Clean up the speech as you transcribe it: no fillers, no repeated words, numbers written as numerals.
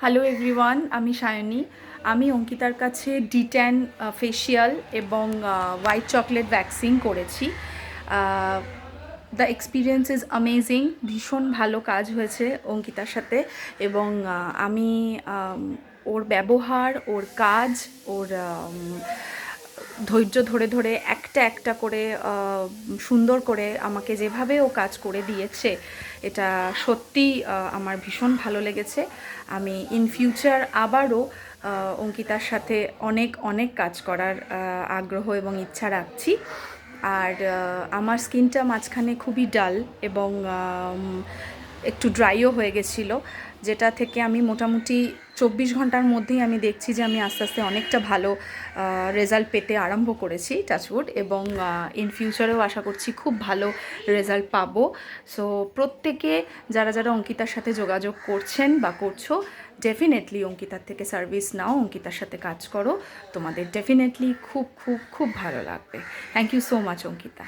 Hello everyone, আমি সায়নী। আমি অঙ্কিতার কাছে D10 ফেশিয়াল এবং হোয়াইট চকলেট ভ্যাক্সিং করেছি। The experience is amazing. ভীষণ ভালো কাজ হয়েছে অঙ্কিতার সাথে। এবং আমি ওর ব্যবহার, ওর কাজ, ওর ধৈর্য ধরে ধরে একটা একটা করে সুন্দর করে আমাকে যেভাবে ও কাজ করে দিয়েছে, এটা সত্যি আমার ভীষণ ভালো লেগেছে। আমি ইন ফিউচার আবারও অঙ্কিতার সাথে অনেক অনেক কাজ করার আগ্রহ এবং ইচ্ছা রাখছি। আর আমার স্কিনটা মাঝখানে খুবই ডাল এবং একটু ড্রাইও হয়ে গেছিলো, যেটা থেকে আমি মোটামুটি 24 ঘন্টার মধ্যেই আমি দেখছি যে আমি আস্তে আস্তে অনেকটা ভালো রেজাল্ট পেতে আরম্ভ করেছি, টাচউড। এবং ইন ফিউচারেও আশা করছি খুব ভালো রেজাল্ট পাবো। সো প্রত্যেকে যারা যারা অঙ্কিতার সাথে যোগাযোগ করছেন বা করছো, ডেফিনেটলি অঙ্কিতার থেকে সার্ভিস নাও, অঙ্কিতার সাথে কাজ করো, তোমাদের ডেফিনেটলি খুব খুব খুব ভালো লাগবে। Thank you so much Ankita.